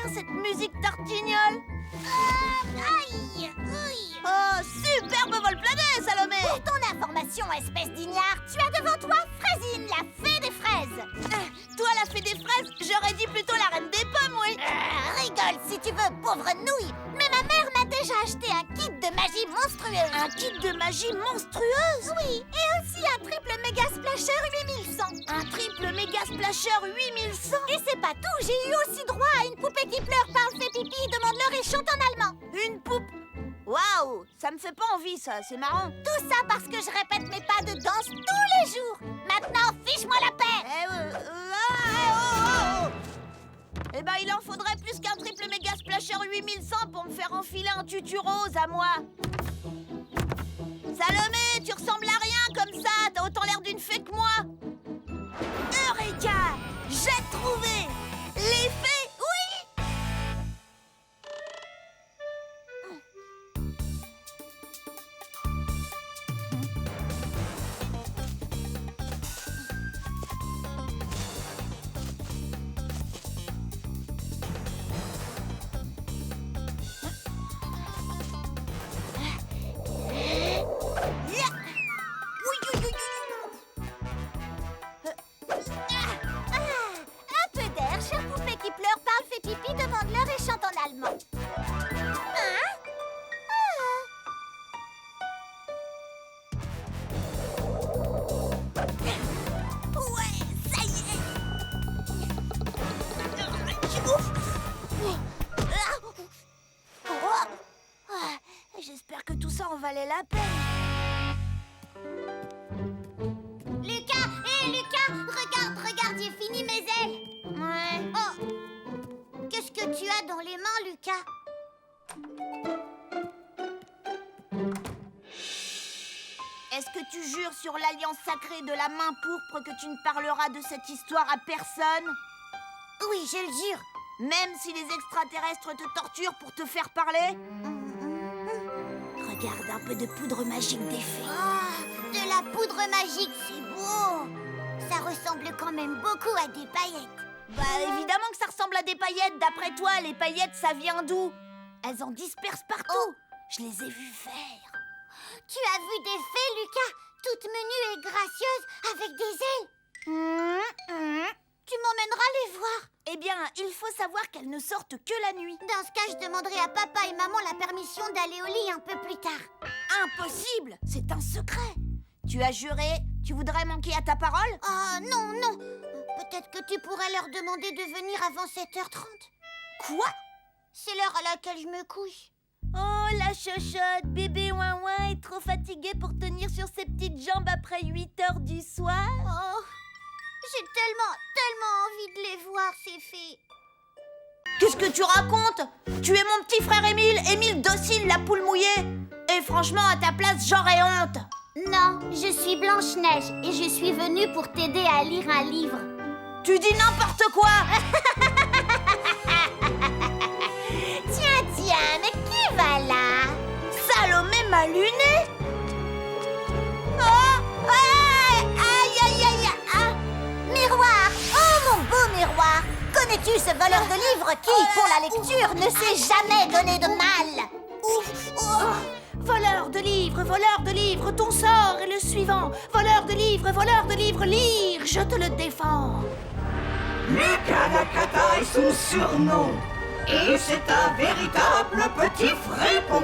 bien cette musique tartignole. Aïe! Oui! Oh, superbe vol plané, Salomé. Pour ton information, espèce d'ignare, tu as devant toi Fraisine, la fée des fraises. Toi, la fée des fraises, j'aurais dit plutôt la reine des pommes, oui. Rigole si tu veux, pauvre nouille. Mais ma mère m'a déjà acheté un kit de magie monstrueuse. Un kit de magie monstrueuse. Oui, et aussi un triple méga splasher 8100. Un triple méga splasher 8100. Et c'est pas tout, j'ai eu aussi droit à une poupée qui pleure, parle, fait pipi, demande-leur et chante en allemand. Une poupe. Waouh, ça me fait pas envie, ça, c'est marrant. Tout ça parce que je répète mes pas de danse tous les jours. Maintenant, fiche-moi la paix. Eh ben, il en faudrait plus qu'un triple méga splasher 8100 pour me faire enfiler un tutu rose à moi. Salomé, tu ressembles à rien comme ça. T'as autant l'air d'une fée que moi. Eureka! J'ai trouvé! Les fées, oui! Un peu d'air, chère poupée qui pleure, parle, fait pipi, demande-leur et chante en allemand. Hein? Ouais, ça y est! J'espère que tout ça en valait la peine. Lucas, hé Lucas, regarde, j'ai fini mes ailes. Ouais. Oh, qu'est-ce que tu as dans les mains, Lucas? Est-ce que tu jures sur l'alliance sacrée de la main pourpre que tu ne parleras de cette histoire à personne? Oui, je le jure. Même si les extraterrestres te torturent pour te faire parler? Regarde, un peu de poudre magique d'effet. Oh, de la poudre magique, c'est beau. Ça ressemble quand même beaucoup à des paillettes. Bah évidemment que ça ressemble à des paillettes. D'après toi, les paillettes, ça vient d'où? Elles en dispersent partout. Je les ai vues faire. Tu as vu des fées, Lucas, toutes menues et gracieuses avec des ailes. Tu m'emmèneras les voir. Eh bien, il faut savoir qu'elles ne sortent que la nuit. Dans ce cas, je demanderai à papa et maman la permission d'aller au lit un peu plus tard. Impossible, c'est un secret. Tu as juré, tu voudrais manquer à ta parole? Oh non, non. Peut-être que tu pourrais leur demander de venir avant 7h30. Quoi? C'est l'heure à laquelle je me couche. Oh, la chochotte, bébé ouin-ouin est trop fatigué pour tenir sur ses petites jambes après 8 heures du soir. Oh, j'ai tellement envie de les voir, ces fées. Qu'est-ce que tu racontes? Tu es mon petit frère Émile, Émile docile, la poule mouillée. Et franchement, à ta place, j'aurais honte. Non, je suis Blanche-Neige et je suis venue pour t'aider à lire un livre. Tu dis n'importe quoi. Tiens, mais qui va là? Salomé m'a luné. Oh, aïe. Miroir! Oh, mon beau miroir! Connais-tu ce voleur de livres qui, pour la lecture, ne s'est jamais donné de mal? Ouf, oh. Voleur de livres, ton sort est le suivant. Voleur de livres, lire, je te le défends. Lucas Nakata est son surnom. Et c'est un véritable petit frépon.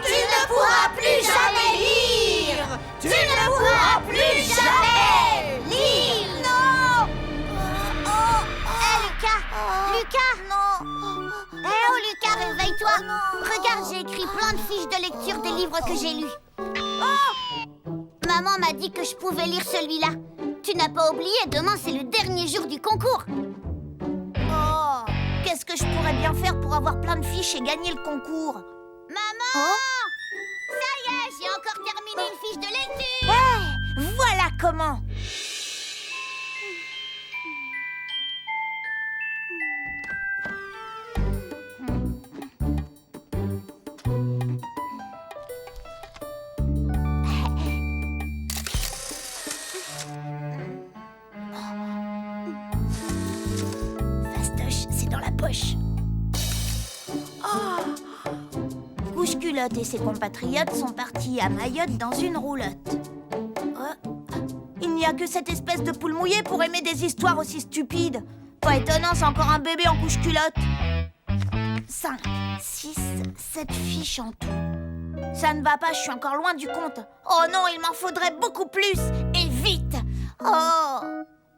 Tu ne pourras plus jamais lire! Tu ne pourras plus jamais lire! Non. Hé, Lucas! Non. Eh oh, Lucas, réveille-toi! Regarde, j'ai écrit plein de fiches de lecture des livres que j'ai lus. Maman m'a dit que je pouvais lire celui-là. Tu n'as pas oublié, demain c'est le dernier jour du concours. Oh, qu'est-ce que je pourrais bien faire pour avoir plein de fiches et gagner le concours? Maman! Oh. Ça y est, j'ai encore terminé une fiche de lecture! Ouais, voilà comment. Fastoche, c'est dans la poche. Couche-Culotte et ses compatriotes sont partis à Mayotte dans une roulotte. Il n'y a que cette espèce de poule mouillée pour aimer des histoires aussi stupides. Pas étonnant, c'est encore un bébé en couche-culotte. 5, 6, 7 fiches en tout. Ça ne va pas, je suis encore loin du compte. Oh non, il m'en faudrait beaucoup plus, et vite. Oh,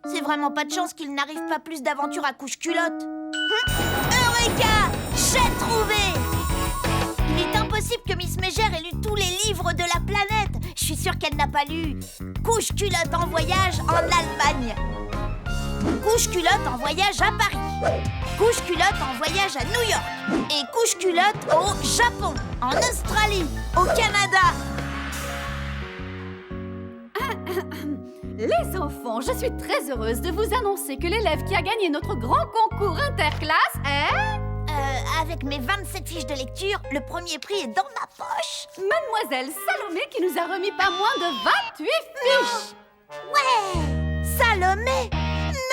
c'est vraiment pas de chance qu'il n'arrive pas plus d'aventures à couche-culotte. Eureka! J'ai trouvé! Il est impossible que Miss Mégère ait lu tous les livres de la planète. Je suis sûre qu'elle n'a pas lu Couche-Culotte en voyage en Allemagne, Couche-Culotte en voyage à Paris, Couche-Culotte en voyage à New York et Couche-Culotte au Japon, en Australie, au Canada. Les enfants, je suis très heureuse de vous annoncer que l'élève qui a gagné notre grand concours interclasse est... Avec mes 27 fiches de lecture, le premier prix est dans ma poche. Mademoiselle Salomé qui nous a remis pas moins de 28 fiches. Ouais! Salomé?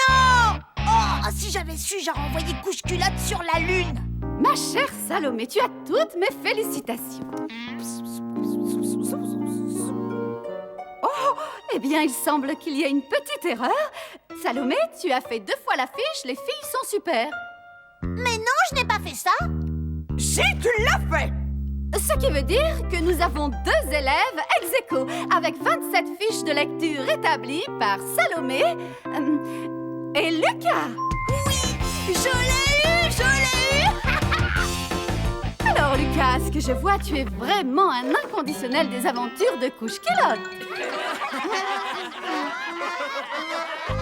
Non! Oh, si j'avais su, j'aurais envoyé Couche-Culotte sur la Lune. Ma chère Salomé, tu as toutes mes félicitations. Oh, eh bien, il semble qu'il y ait une petite erreur. Salomé, tu as fait 2 fois la fiche, les filles sont super. Mais non, je n'ai pas fait ça. Si tu l'as fait! Ce qui veut dire que nous avons 2 élèves ex aequo, avec 27 fiches de lecture établies par Salomé et Lucas. Oui, je l'ai eu! Alors Lucas, à ce que je vois, tu es vraiment un inconditionnel des aventures de Couche-Culotte.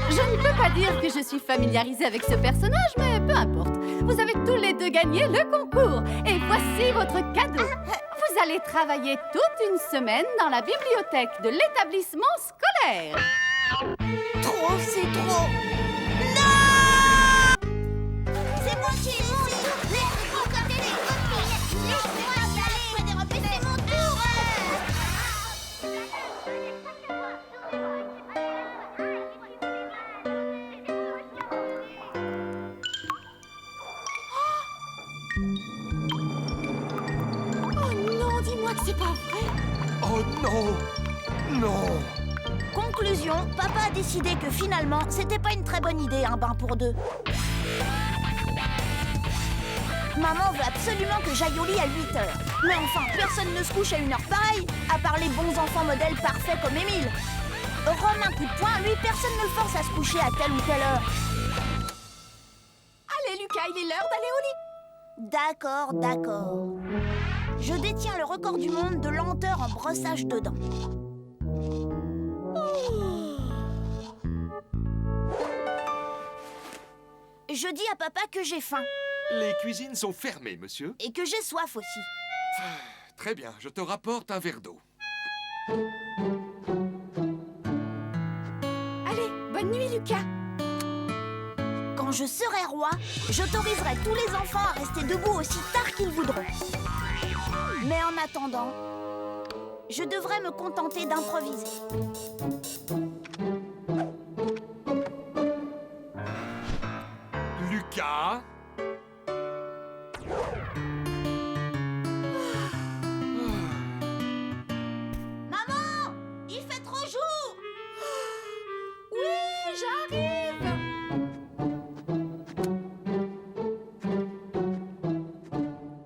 Je ne peux pas dire que je suis familiarisée avec ce personnage, mais peu importe. Vous avez tous les 2 gagné le concours. Et voici votre cadeau. Vous allez travailler toute une semaine dans la bibliothèque de l'établissement scolaire. Trop, c'est trop. Non! C'est moi qui ai laissé. Laisse-moi regarder les copines. Laisse-moi aller. C'est mon tour. C'est pas vrai. Oh non! Non! Conclusion, papa a décidé que finalement, c'était pas une très bonne idée, un bain pour 2. Maman veut absolument que j'aille au lit à 8h. Mais enfin, personne ne se couche à une heure pareille, à part les bons enfants modèles parfaits comme Émile. Romain coup de poing, lui, personne ne le force à se coucher à telle ou telle heure. Allez Lucas, il est l'heure d'aller au lit. D'accord, d'accord. Je détiens le record du monde de lenteur en brossage de dents. Je dis à papa que j'ai faim. Les cuisines sont fermées, monsieur. Et que j'ai soif aussi. Très bien, je te rapporte un verre d'eau. Allez, bonne nuit Lucas. Quand je serai roi, j'autoriserai tous les enfants à rester debout aussi tard qu'ils voudront. Mais en attendant, je devrais me contenter d'improviser. Lucas? Maman, il fait trop jour. Oui, j'arrive.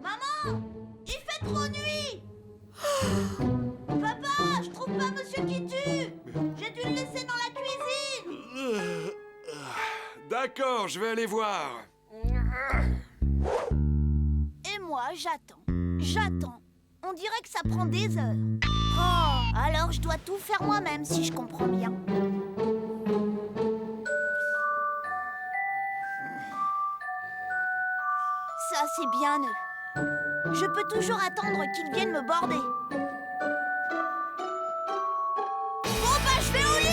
Maman, il fait trop nuit. Papa, je trouve pas Monsieur qui tue. J'ai dû le laisser dans la cuisine. D'accord, je vais aller voir. Et moi, j'attends. J'attends. On dirait que ça prend des heures. Oh, alors je dois tout faire moi-même si je comprends bien. Ça, c'est bien eux. Je peux toujours attendre qu'ils viennent me border. Bon, bah, je vais au lit!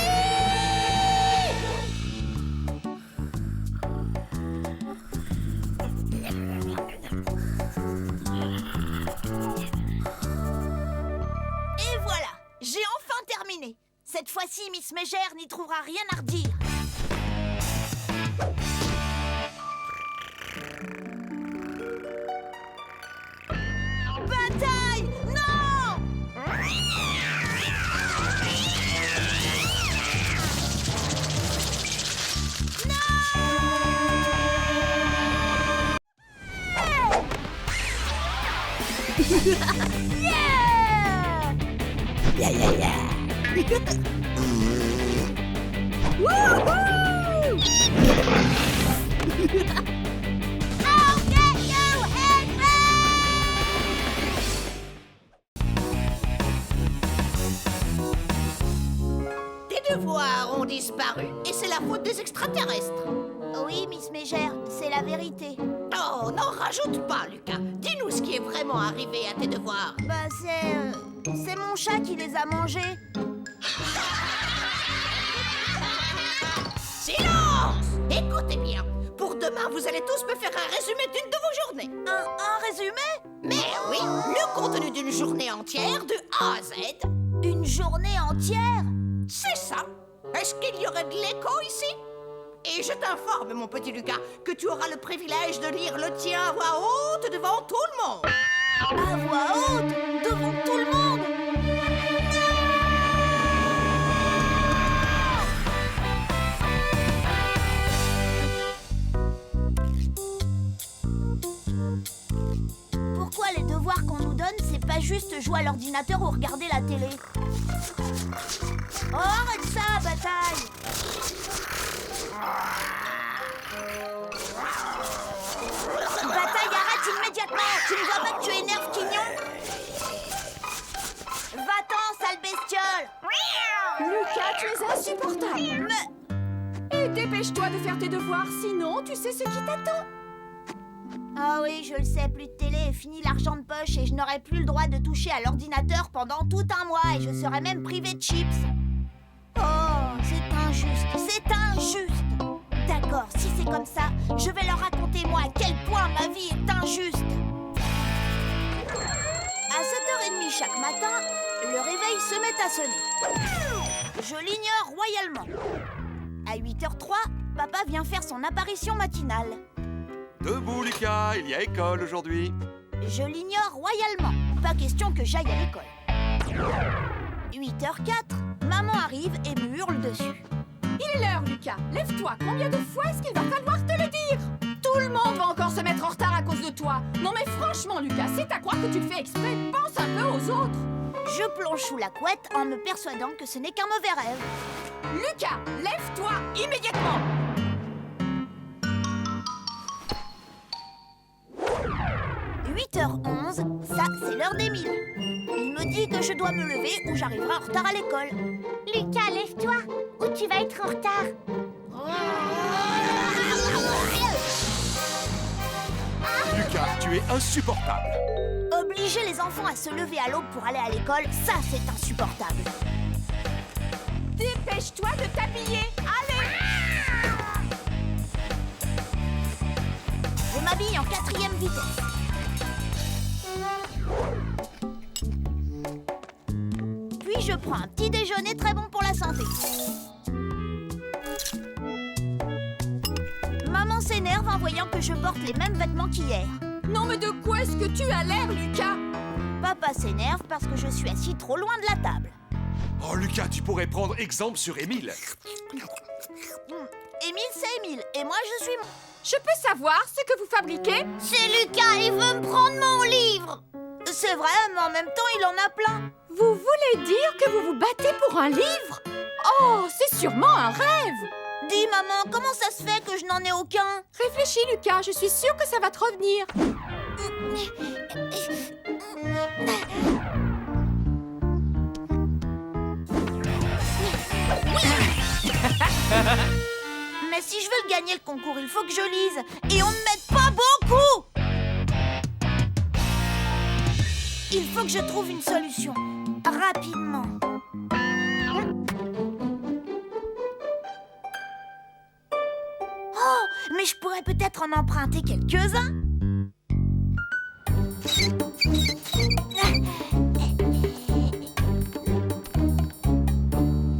Et voilà, j'ai enfin terminé. Cette fois-ci, Miss Mégère n'y trouvera rien à redire. Bataille! I'll get you, Henry! Tes devoirs ont disparu et c'est la faute des extraterrestres. Oui, Miss Mégère, c'est la vérité. Oh, n'en rajoute pas, Lucas. Dis-nous ce qui est vraiment arrivé à tes devoirs. Bah, c'est mon chat qui les a mangés. Silence! Écoutez bien. Pour demain, vous allez tous me faire un résumé d'une de vos journées. Un résumé? Mais oui, le contenu d'une journée entière de A à Z. Une journée entière? C'est ça. Est-ce qu'il y aurait de l'écho ici? Et je t'informe, mon petit Lucas, que tu auras le privilège de lire le tien à voix haute devant tout le monde. À voix haute? Devant tout le monde? Pourquoi les devoirs qu'on nous donne, c'est pas juste jouer à l'ordinateur ou regarder la télé? Oh, arrête ça, bataille! Bataille, arrête immédiatement! Tu ne vois pas que tu énerves Quignon? Va-t'en, sale bestiole! Lucas, tu es insupportable. Et dépêche-toi de faire tes devoirs, sinon tu sais ce qui t'attend. Ah oui, je le sais, plus de télé et fini l'argent de poche et je n'aurai plus le droit de toucher à l'ordinateur pendant tout un mois et je serai même privé de chips. Oh, c'est injuste, c'est injuste. D'accord, si c'est comme ça, je vais leur raconter moi à quel point ma vie est injuste. À 7h30 chaque matin, le réveil se met à sonner. Je l'ignore royalement. À 8h03, papa vient faire son apparition matinale. Debout, Lucas, il y a école aujourd'hui. Je l'ignore royalement. Pas question que j'aille à l'école. 8h04, maman arrive et me hurle dessus. Il est l'heure, Lucas. Lève-toi. Combien de fois est-ce qu'il va falloir te le dire? Tout le monde va encore se mettre en retard à cause de toi. Non mais franchement, Lucas, c'est à croire que tu le fais exprès. Pense un peu aux autres. Je plonge sous la couette en me persuadant que ce n'est qu'un mauvais rêve. Lucas, lève-toi immédiatement. 8h11, ça c'est l'heure d'Émile. Il me dit que je dois me lever ou j'arriverai en retard à l'école. Lucas, lève-toi, ou tu vas être en retard. Lucas, tu es insupportable. Obliger les enfants à se lever à l'aube pour aller à l'école, ça c'est insupportable. Dépêche-toi de t'habiller. Allez. Je m'habille en 4e vitesse. Puis je prends un petit déjeuner très bon pour la santé. Maman s'énerve en voyant que je porte les mêmes vêtements qu'hier. Non mais de quoi est-ce que tu as l'air, Lucas? Papa s'énerve parce que je suis assis trop loin de la table. Oh, Lucas, tu pourrais prendre exemple sur Émile. Émile, c'est Émile, et moi je suis... Je peux savoir ce que vous fabriquez? C'est Lucas, il veut me prendre mon livre. C'est vrai, mais en même temps, il en a plein. Vous voulez dire que vous vous battez pour un livre? Oh, c'est sûrement un rêve. Dis, maman, comment ça se fait que je n'en ai aucun? Réfléchis, Lucas, je suis sûre que ça va te revenir. Mais si je veux le gagner le concours, il faut que je lise. Et on ne m'aide pas beaucoup. Il faut que je trouve une solution. Rapidement. Oh, mais je pourrais peut-être en emprunter quelques-uns.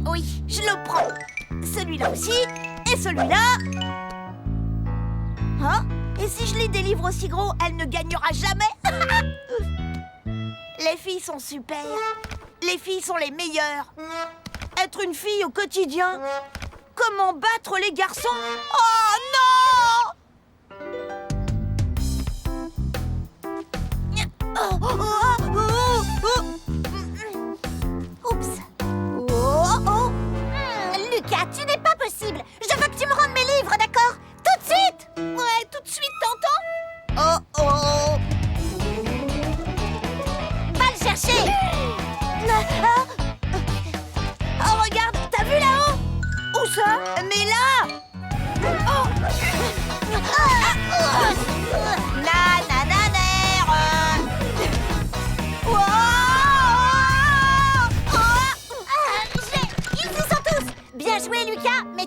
Oui, je le prends. Celui-là aussi. Et celui-là. Hein? Et si je lis des livres aussi gros, elle ne gagnera jamais. Les filles sont super. Les filles sont les meilleures. Être une fille au quotidien. Comment battre les garçons? Oh non! Oh, oh, oh.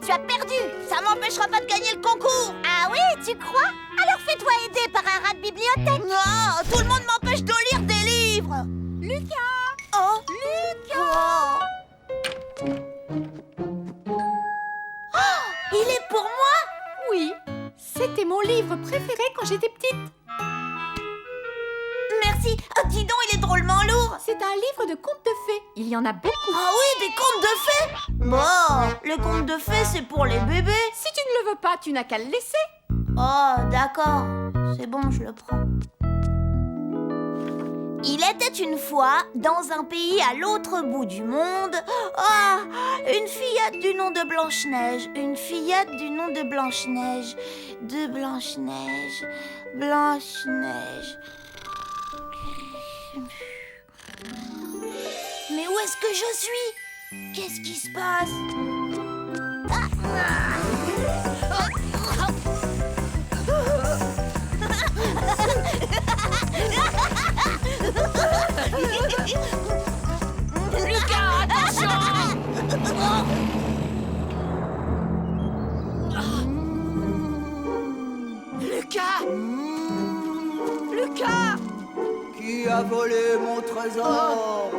tu as perdu. Ça m'empêchera pas de gagner le concours. Ah oui, tu crois? Alors fais-toi aider par un rat de bibliothèque. Non, tout le monde m'empêche de lire des livres. Lucas! Oh, Lucas! Oh, il est pour moi? Oui, c'était mon livre préféré quand j'étais petite. Merci. Oh, dis donc, il est drôlement lourd. C'est un livre de contes de fées. Il y en a beaucoup. Ah oui, des contes de fées. Bon, les contes de fées, c'est pour les bébés. Si tu ne le veux pas, tu n'as qu'à le laisser. Oh, d'accord. C'est bon, je le prends. Il était une fois, dans un pays à l'autre bout du monde, une fillette du nom de Blanche-Neige. Une fillette du nom de Blanche-Neige. De Blanche-Neige. Blanche-Neige. Mais où est-ce que je suis? Qu'est-ce qui se passe? Lucas, attention! Lucas! Lucas! Qui a volé mon trésor?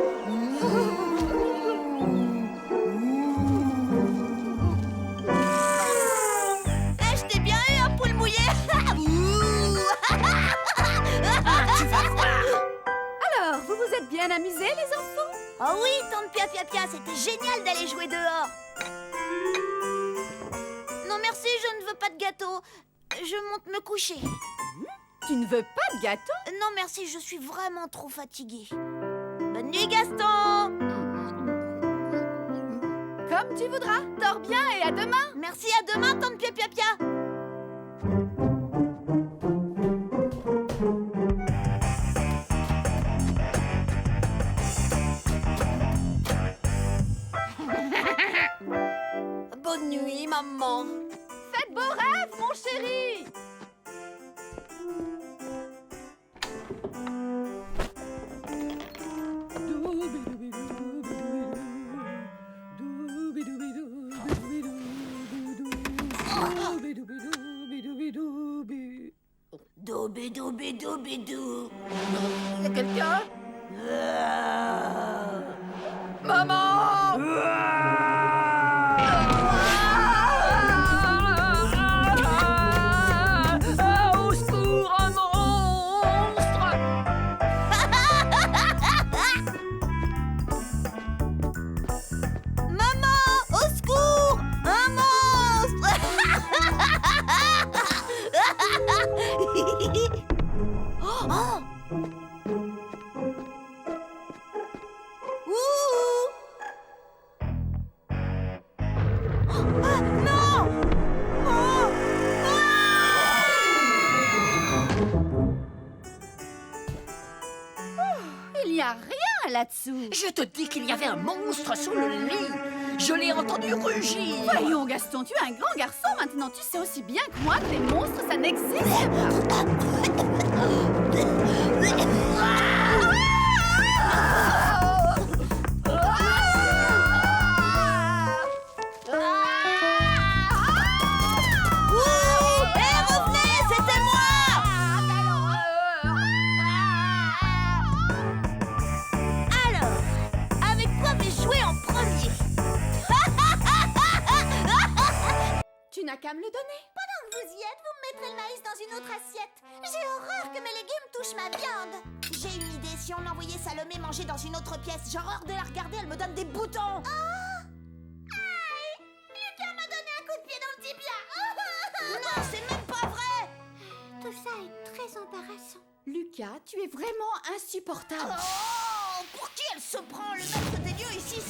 Je t'ai bien eu, un poule mouillé. Alors, vous vous êtes bien amusés, les enfants? Oh oui, tante Pia Pia Pia, c'était génial d'aller jouer dehors. Non merci, je ne veux pas de gâteau. Je monte me coucher. Tu ne veux pas de gâteau? Non merci, je suis vraiment trop fatiguée. Bonne nuit Gaston. Comme tu voudras. Dors bien et à demain. Merci, à demain tante Pia Pia Pia. Bonne nuit, maman. Faites beaux rêves, mon chéri. Doubidou. Y a quelqu'un? Maman! Au secours, un monstre! Maman, au secours, un monstre. Oh. Ouh. Ah, non. Oh. Il n'y a rien là-dessous. Je te dis qu'il y avait un monstre sous le lit. Je l'ai entendu rugir. Voyons, Gaston, tu es un grand garçon. Maintenant, tu sais aussi bien que moi que les monstres, ça n'existe pas. Ouh. Hé, revenez, c'était moi. Alors, avec quoi vais-je jouer en premier? Tu n'as qu'à me le donner. Pendant que vous y êtes, vous me mettrez le maïs dans une autre assiette. J'ai horreur que mes légumes touchent ma viande. J'ai une idée, si on envoyait Salomé manger dans une autre pièce, j'ai horreur de la regarder, elle me donne des boutons. Aïe! Lucas m'a donné un coup de pied dans le tibia. Non, c'est même pas vrai. Tout ça est très embarrassant. Lucas, tu es vraiment insupportable. Oh, pour qui elle se prend? Le maître des lieux ici,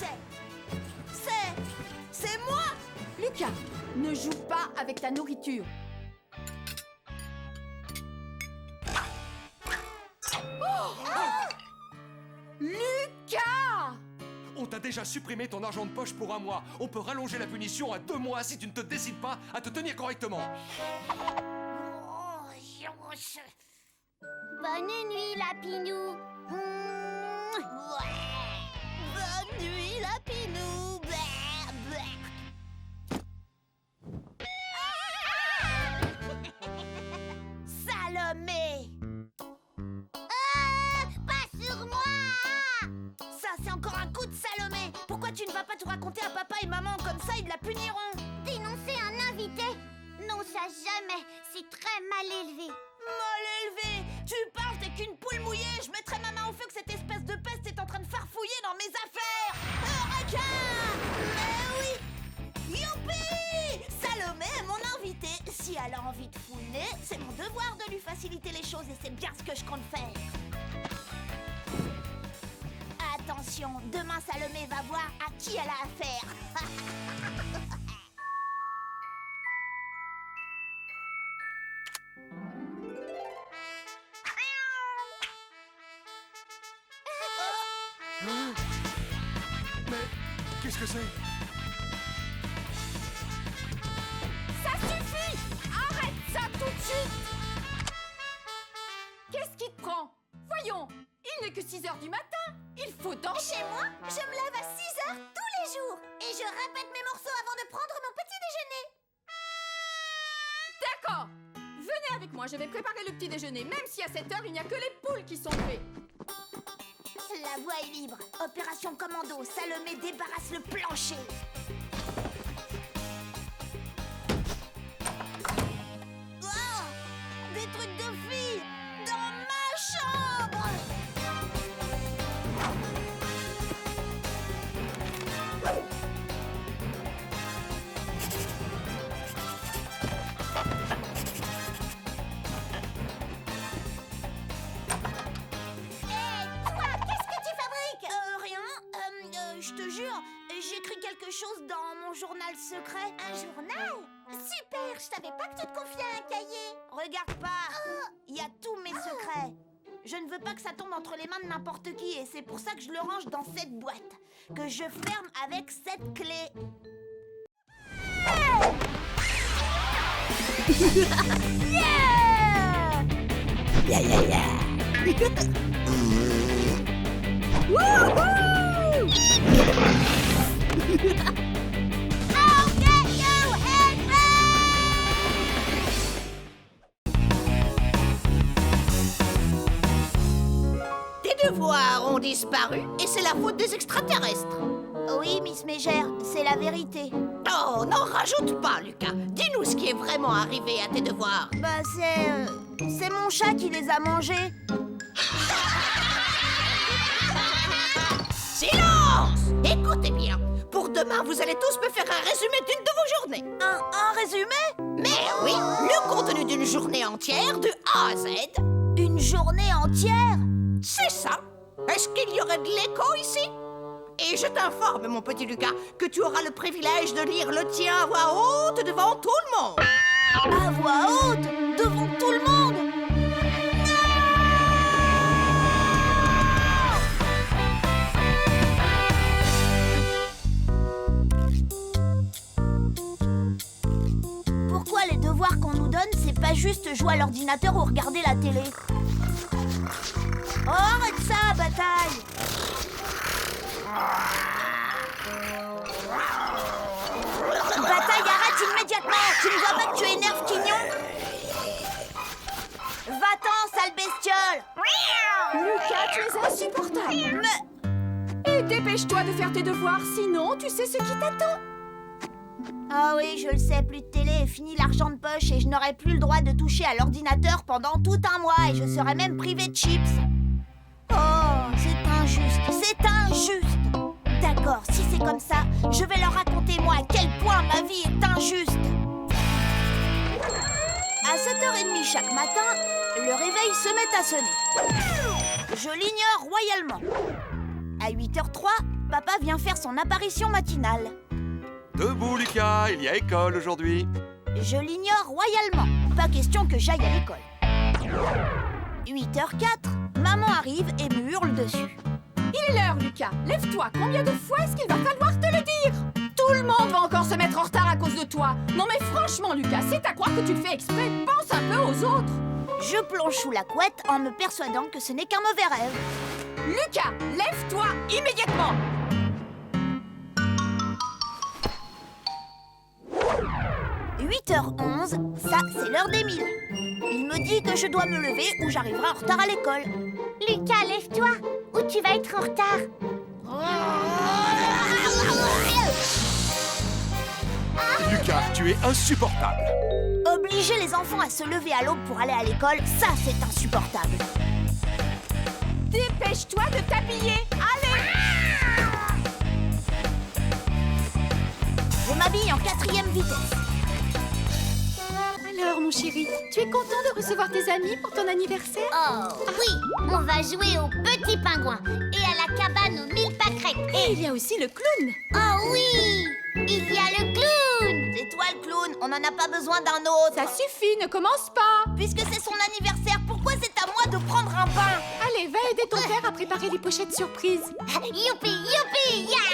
c'est moi. Lucas, ne joue pas avec ta nourriture. Lucas! On t'a déjà supprimé ton argent de poche pour un mois. On peut rallonger la punition à 2 mois si tu ne te décides pas à te tenir correctement. Bonne nuit, Lapinou. Bonne nuit, Lapinou. tu ne vas pas tout raconter à papa et maman, comme ça ils la puniront. Dénoncer un invité? Non, ça jamais. C'est très mal élevé. Mal élevé. Tu parles, t'es qu'une poule mouillée. Je mettrai ma main au feu que cette espèce de peste est en train de farfouiller dans mes affaires. Eureka! Mais oui! Youpi! Salomé est mon invitée. Si elle a envie de fouiner, c'est mon devoir de lui faciliter les choses et c'est bien ce que je compte faire. Attention, demain Salomé va voir à qui elle a affaire. Mais qu'est-ce que c'est? Ça suffit! Arrête ça tout de suite! Qu'est-ce qui te prend? Voyons, il n'est que 6h du matin. Il faut dormir. Chez moi, je me lève à 6h tous les jours. Et je répète mes morceaux avant de prendre mon petit déjeuner. D'accord. Venez avec moi, je vais préparer le petit déjeuner. Même si à cette heure, il n'y a que les poules qui sont levées. La voie est libre. Opération commando. Salomé débarrasse le plancher. Oh, des trucs de filles dans ma chambre. Rien. Je te jure, j'écris quelque chose dans mon journal secret. Un journal? Super, je savais pas que tu te confiais à un cahier. Regarde pas, il y a tous mes secrets. Je ne veux pas que ça tombe entre les mains de n'importe qui et c'est pour ça que je le range dans cette boîte, que je ferme avec cette clé. Tes devoirs ont disparu et c'est la faute des extraterrestres. Oui, Miss Mégère, c'est la vérité. Oh, n'en rajoute pas, Lucas. Dis-nous ce qui est vraiment arrivé à tes devoirs. Bah c'est mon chat qui les a mangés. Silence! Écoutez bien. Pour demain, vous allez tous me faire un résumé d'une de vos journées. Un résumé? Mais oui, le contenu d'une journée entière de A à Z. Une journée entière? C'est ça. Est-ce qu'il y aurait de l'écho ici? Et je t'informe, mon petit Lucas, que tu auras le privilège de lire le tien à voix haute devant tout le monde. À voix haute? Devant tout le monde? Pourquoi les devoirs qu'on nous donne, c'est pas juste jouer à l'ordinateur ou regarder la télé? Oh, arrête ça, bataille! Bataille, arrête immédiatement! Tu ne vois pas que tu énerves Quignon? Va-t'en, sale bestiole! Lucas, tu es insupportable. Et dépêche-toi de faire tes devoirs, sinon tu sais ce qui t'attend. Ah oui, je le sais, plus de télé et fini l'argent de poche et je n'aurai plus le droit de toucher à l'ordinateur pendant tout un mois et je serai même privé de chips. Oh, c'est injuste, c'est injuste. D'accord, si c'est comme ça, je vais leur raconter moi à quel point ma vie est injuste. À 7h30 chaque matin, le réveil se met à sonner. Je l'ignore royalement. À 8h03, papa vient faire son apparition matinale. Debout, Lucas, il y a école aujourd'hui. Je l'ignore royalement. Pas question que j'aille à l'école. 8h04, maman arrive et me hurle dessus. Il est l'heure, Lucas. Lève-toi. Combien de fois est-ce qu'il va falloir te le dire? Tout le monde va encore se mettre en retard à cause de toi. Non mais franchement, Lucas, c'est à croire que tu le fais exprès. Pense un peu aux autres. Je plonge sous la couette en me persuadant que ce n'est qu'un mauvais rêve. Lucas, lève-toi immédiatement. 8h11, ça c'est l'heure d'Émile. Il me dit que je dois me lever ou j'arriverai en retard à l'école. Lucas, lève-toi ou tu vas être en retard. Lucas, tu es insupportable. Obliger les enfants à se lever à l'aube pour aller à l'école, ça c'est insupportable. Dépêche-toi de t'habiller. Allez. Je m'habille en 4e vitesse. Alors, mon chéri, tu es content de recevoir tes amis pour ton anniversaire? Oh, oui, on va jouer au petit pingouin et à la cabane aux 1000 pâquerettes. Et il y a aussi le clown. Oh oui, il y a le clown. C'est toi le clown, on n'en a pas besoin d'un autre. Ça suffit, ne commence pas. Puisque c'est son anniversaire, pourquoi c'est à moi de prendre un bain? Allez, va aider ton père à préparer les pochettes surprises. Youpi, youpi, ya.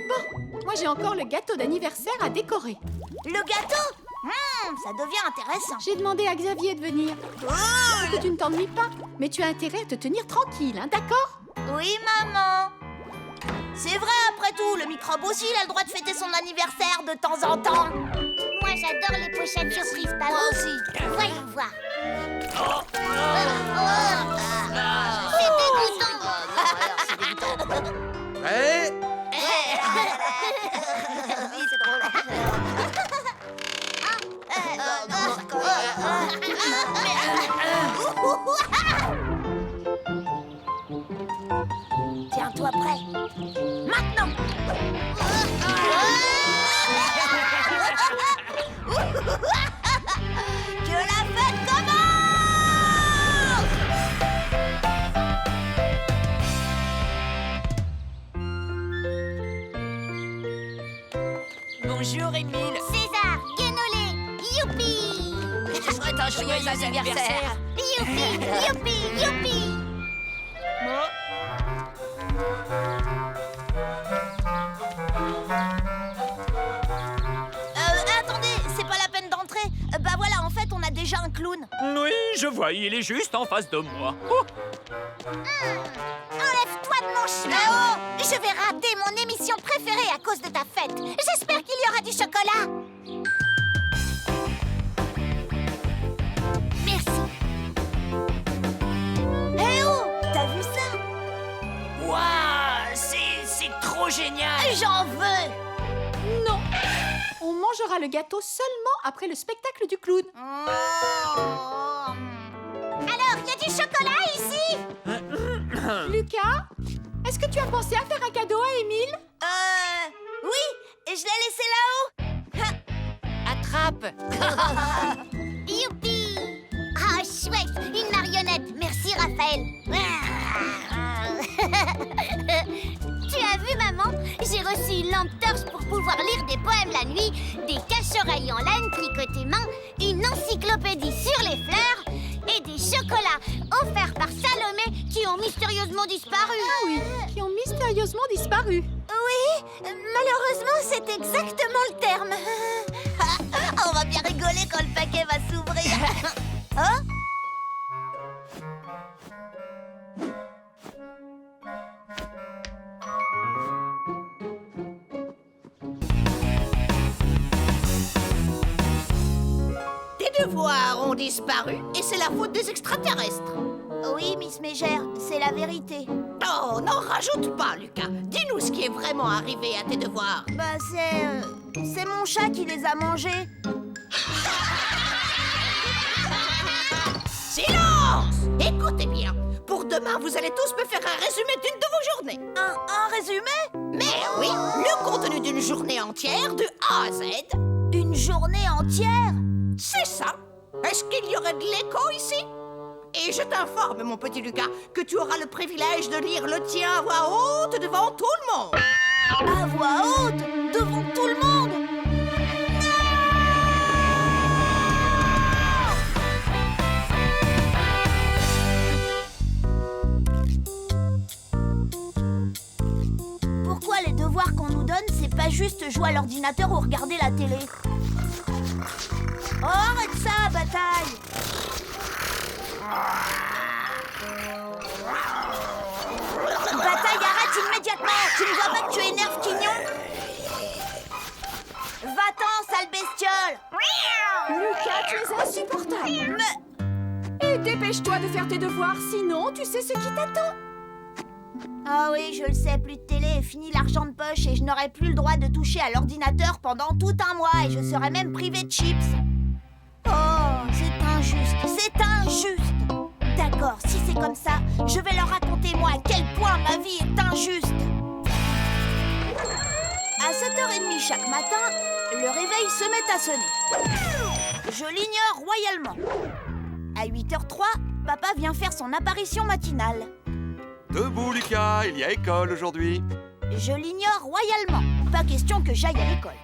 Bon, moi j'ai encore le gâteau d'anniversaire à décorer. Le gâteau? Ça devient intéressant. J'ai demandé à Xavier de venir. Que tu ne t'ennuies pas, mais tu as intérêt à te tenir tranquille, hein, d'accord? Oui, maman. C'est vrai, après tout, le microbe aussi, il a le droit de fêter son anniversaire de temps en temps. Moi j'adore les pochettes surprises, pas Moi vous? aussi. Voyons voir. C'est dégoûtant. Prêt? Oui, c'est drôle. Tiens-toi prêt. Maintenant. Que la fête commence! Bonjour, Émile. César, Guénolé, youpi. Je souhaite un joyeux anniversaire. Youpi, youpi, youpi. Attendez, c'est pas la peine d'entrer. Bah voilà, en fait, on a déjà un clown. Oui, je vois, il est juste en face de moi. Oh, Enlève-toi de mon chemin. Je vais rater mon émission préférée à cause de ta fête. J'espère qu'il y aura du chocolat. Merci. Eh oh, t'as vu ça? Waouh, c'est trop génial. J'en veux. Non. On mangera le gâteau seulement après le spectacle du clown. Alors, il y a du chocolat ici? Lucas, est-ce que tu as pensé à faire un cadeau à Émile? Oui, et je l'ai laissé là-haut. Attrape. Youpi! Ah, chouette! Une marionnette! Merci, Raphaël! Tu as vu, maman? J'ai reçu une lampe torche pour pouvoir lire des poèmes la nuit, des cache-oreilles en laine tricotées main, une encyclopédie sur les fleurs et des chocolats offerts par Salomé qui ont mystérieusement disparu. Ah oui, qui ont mystérieusement disparu. Oui, malheureusement, c'est exactement le terme. On va bien rigoler quand le paquet va s'ouvrir. Hein? Tes devoirs ont disparu et c'est la faute des extraterrestres. Oui, Miss Mégère, c'est la vérité. Oh, n'en rajoute pas, Lucas. Dis-nous ce qui est vraiment arrivé à tes devoirs. Bah, c'est mon chat qui les a mangés. Silence! Écoutez bien. Pour demain, vous allez tous me faire un résumé d'une de vos journées. Un résumé? Mais oui, le contenu d'une journée entière de A à Z. Une journée entière? C'est ça. Est-ce qu'il y aurait de l'écho ici? Et je t'informe, mon petit Lucas, que tu auras le privilège de lire le tien à voix haute devant tout le monde. À voix haute? Devant tout le monde? Pourquoi les devoirs qu'on nous donne, c'est pas juste jouer à l'ordinateur ou regarder la télé? Oh, arrête ça, bataille! Bataille, arrête immédiatement! Tu ne vois pas que tu énerves Quignon? Va-t'en, sale bestiole! Lucas, tu es insupportable. Et dépêche-toi de faire tes devoirs, sinon tu sais ce qui t'attend. Ah oui, je le sais, plus de télé, fini l'argent de poche et je n'aurai plus le droit de toucher à l'ordinateur pendant tout un mois et je serai même privée de chips. Oh, c'est injuste, c'est injuste. D'accord, si c'est comme ça, je vais leur raconter moi à quel point ma vie est injuste. À 7h30 chaque matin, le réveil se met à sonner. Je l'ignore royalement. À 8h03, papa vient faire son apparition matinale. Debout, Lucas, il y a école aujourd'hui. Je l'ignore royalement. Pas question que j'aille à l'école.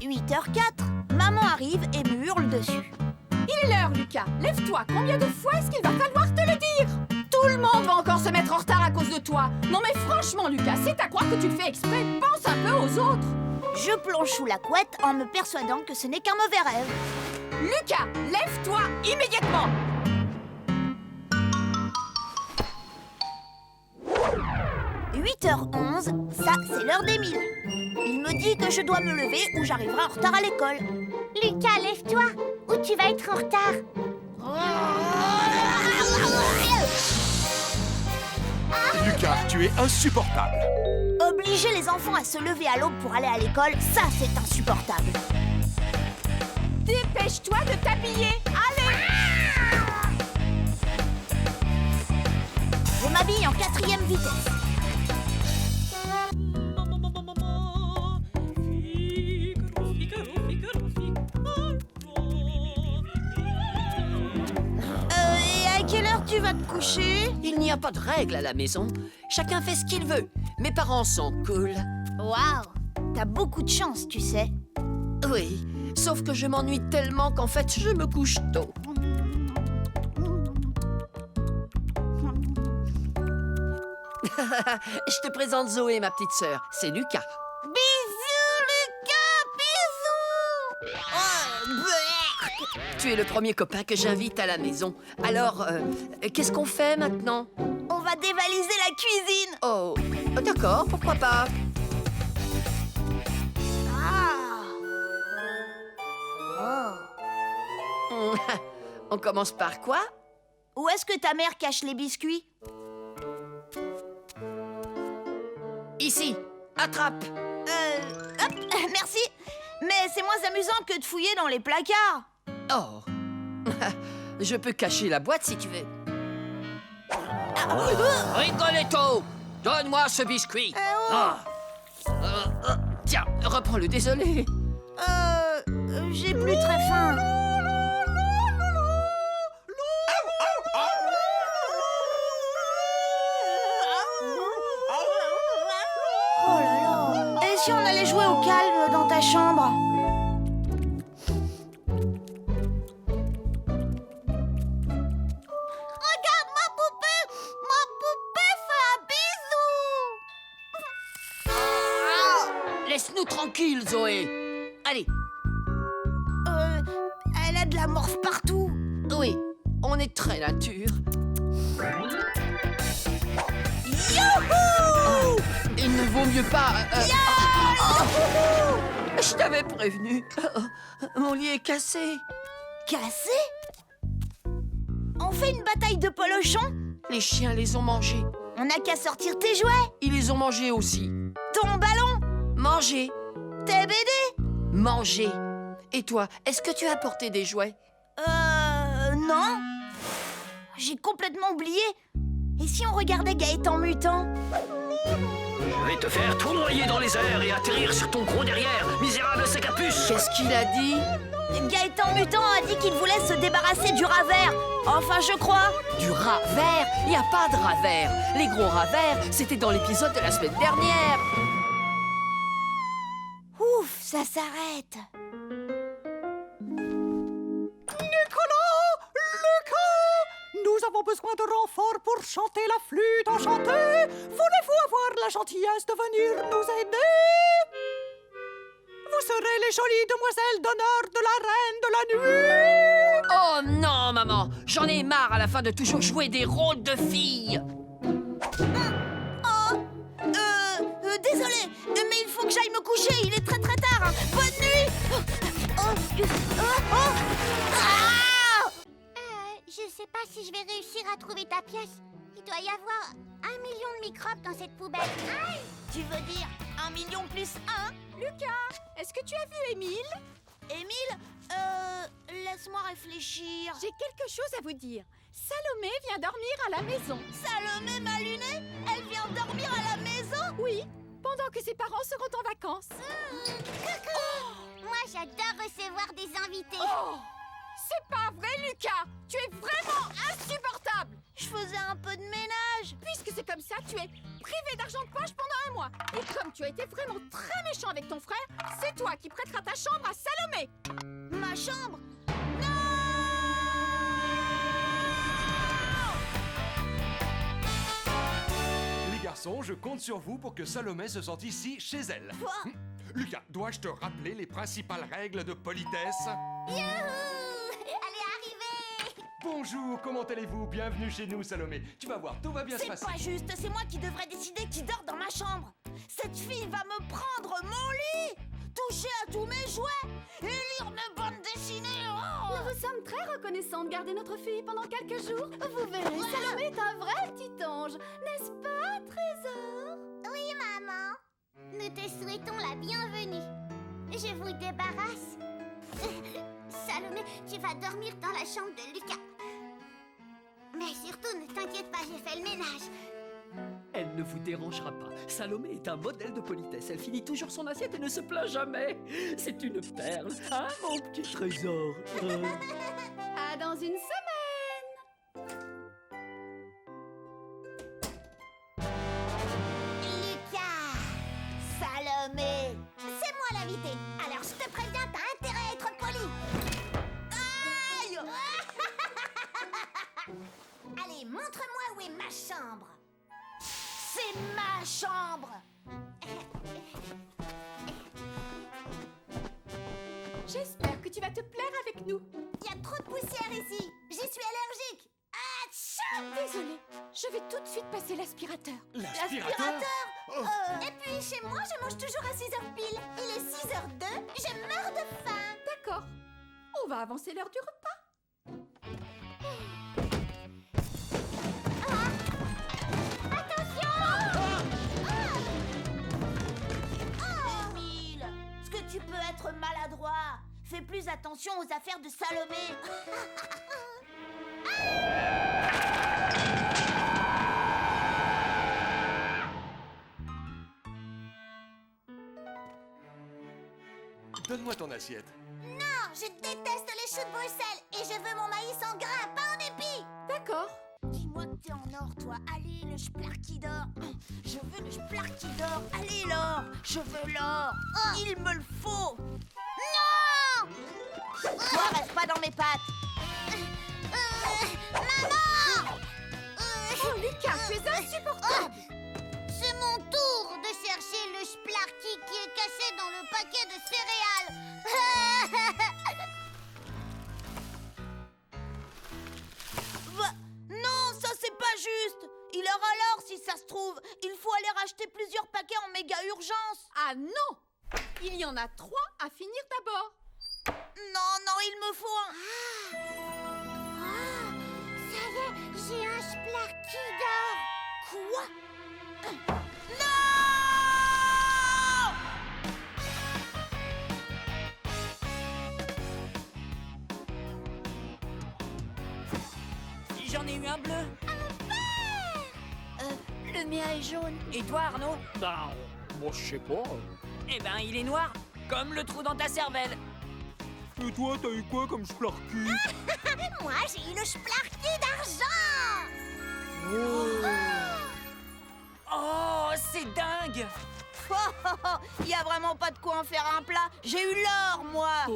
8h04, maman arrive et me hurle dessus. Il est l'heure, Lucas. Lève-toi. Combien de fois est-ce qu'il va falloir te le dire? Tout le monde va encore se mettre en retard à cause de toi. Non mais franchement, Lucas, c'est à croire que tu le fais exprès. Pense un peu aux autres. Je plonge sous la couette en me persuadant que ce n'est qu'un mauvais rêve. Lucas, lève-toi immédiatement. 8h11, ça c'est l'heure d'Émile. Il me dit que je dois me lever ou j'arriverai en retard à l'école. Lucas, lève-toi, ou tu vas être en retard. Lucas, tu es insupportable. Obliger les enfants à se lever à l'aube pour aller à l'école, ça c'est insupportable. Dépêche-toi de t'habiller. Allez. Je m'habille en 4e vitesse. Et à quelle heure tu vas te coucher? Il n'y a pas de règle à la maison. Chacun fait ce qu'il veut. Mes parents sont cool. Waouh, t'as beaucoup de chance, tu sais. Oui, sauf que je m'ennuie tellement qu'en fait, je me couche tôt. Je te présente Zoé, ma petite sœur. C'est Lucas. Bisous, Lucas, bisous. Oh, bleh. Tu es le premier copain que j'invite à la maison. Alors, qu'est-ce qu'on fait maintenant? On va dévaliser la cuisine. Oh, d'accord, pourquoi pas? Ah. Oh. On commence par quoi? Où est-ce que ta mère cache les biscuits? Ici, attrape. Hop, merci. Mais c'est moins amusant que de fouiller dans les placards. Oh, je peux cacher la boîte si tu veux. Rigoletto, donne-moi ce biscuit. Tiens, reprends-le, désolé. J'ai plus très faim. Oh là là. Et si on allait jouer au calme dans ta chambre? Regarde ma poupée! Ma poupée fait un bisou! Laisse-nous tranquilles, Zoé. Allez, Elle a de la morphe partout. oui, on est très nature. Youhou! Il ne vaut mieux pas... Je t'avais prévenu. Mon lit est cassé. Cassé? On fait une bataille de polochons? Les chiens les ont mangés. On n'a qu'à sortir tes jouets. Ils les ont mangés aussi. Ton ballon, Mangés. tes BD. Mangés. Et toi, est-ce que tu as apporté des jouets? Non. J'ai complètement oublié. Et si on regardait Gaëtan mutant? Je vais te faire tournoyer dans les airs et atterrir sur ton gros derrière, misérable sac à puce. Qu'est-ce qu'il a dit? Gaëtan mutant a dit qu'il voulait se débarrasser du rat vert. Enfin, je crois. Du rat vert? Il n'y a pas de rat vert. Les gros rats verts, c'était dans l'épisode de la semaine dernière. Ouf, ça s'arrête. Nous avons besoin de renforts pour chanter la flûte enchantée. Voulez-vous avoir la gentillesse de venir nous aider? Vous serez les jolies demoiselles d'honneur de la reine de la nuit. Oh non, maman. J'en ai marre à la fin de toujours jouer des rôles de filles. Désolé, mais il faut que j'aille me coucher. Il est très très tard. Hein. Bonne nuit. Je sais pas si je vais réussir à trouver ta pièce. Il doit y avoir 1 million de microbes dans cette poubelle. Aïe! Tu veux dire 1 million plus 1? Lucas, est-ce que tu as vu Émile? Émile, laisse-moi réfléchir. J'ai quelque chose à vous dire. Salomé vient dormir à la maison. Salomé Malunet, elle vient dormir à la maison? Oui, pendant que ses parents seront en vacances. Moi, j'adore recevoir des invités. Oh! C'est pas vrai, Lucas! Tu es vraiment insupportable! Je faisais un peu de ménage. Puisque c'est comme ça, tu es privé d'argent de poche pendant 1 mois. Et comme tu as été vraiment très méchant avec ton frère, c'est toi qui prêteras ta chambre à Salomé. Ma chambre? Les garçons, je compte sur vous pour que Salomé se sente ici, chez elle. Quoi? Lucas, dois-je te rappeler les principales règles de politesse? Youhou! Elle est arrivée! Bonjour, comment allez-vous? Bienvenue chez nous, Salomé. Tu vas voir, tout va bien se C'est passer. pas juste, c'est moi qui devrais décider qui dort dans ma chambre. Cette fille va me prendre mon lit, toucher à tous mes jouets et lire mes bandes dessinées. Oh! Nous vous sommes très reconnaissants de garder notre fille pendant quelques jours. Vous verrez, Salomé est un vrai petit ange. N'est-ce pas, Trésor? Oui, maman. Nous te souhaitons la bienvenue. Je vous débarrasse. Salomé, tu vas dormir dans la chambre de Lucas. Mais surtout, ne t'inquiète pas, j'ai fait le ménage. Elle ne vous dérangera pas. Salomé est un modèle de politesse. Elle finit toujours son assiette et ne se plaint jamais. C'est une perle, hein, mon petit trésor. À dans une semaine! Lucas! Salomé! C'est moi l'invité. Alors je te préviens, t'as intérêt à être poli. Aïe! Allez, montre-moi où est ma chambre. C'est ma chambre! J'espère que tu vas te plaire avec nous. Il y a trop de poussière ici. J'y suis allergique. Atchou! Désolée, je vais tout de suite passer l'aspirateur. L'aspirateur? Et puis chez moi, je mange toujours à 6h pile. Il est 6h02, je meurs de faim. D'accord, on va avancer l'heure du repas. Émile, est-ce que tu peux être maladroit? Fais plus attention aux affaires de Salomé. Donne-moi ton assiette. Non, je déteste les choux de Bruxelles et je veux mon maïs en grains, pas en épis. D'accord. Dis-moi que t'es en or, toi. Allez, le splar qui dort. Je veux le splar qui dort. Allez, l'or. Je veux l'or. Il me le faut. Non! Toi, reste pas dans mes pattes. Maman! Oh, Lucas, tu es insupportable. C'est mon tour de chercher le Splarky qui est caché dans le paquet de céréales. Bah, non, ça c'est pas juste. Il aura l'or si ça se trouve. Il faut aller racheter plusieurs paquets en méga urgence. Ah non! Il y en a 3 à finir d'abord. Non, il me faut un. Ça y est, j'ai un Splarky d'or. Quoi? Non! J'en ai eu un bleu. Le mien est jaune. Et toi, Arnaud? Ben, moi, je sais pas. Eh ben, il est noir, comme le trou dans ta cervelle. Et toi, t'as eu quoi comme Splarky? Moi, j'ai eu le Splarky d'argent. Oh, c'est dingue! Il y a vraiment pas de quoi en faire un plat. J'ai eu l'or, moi.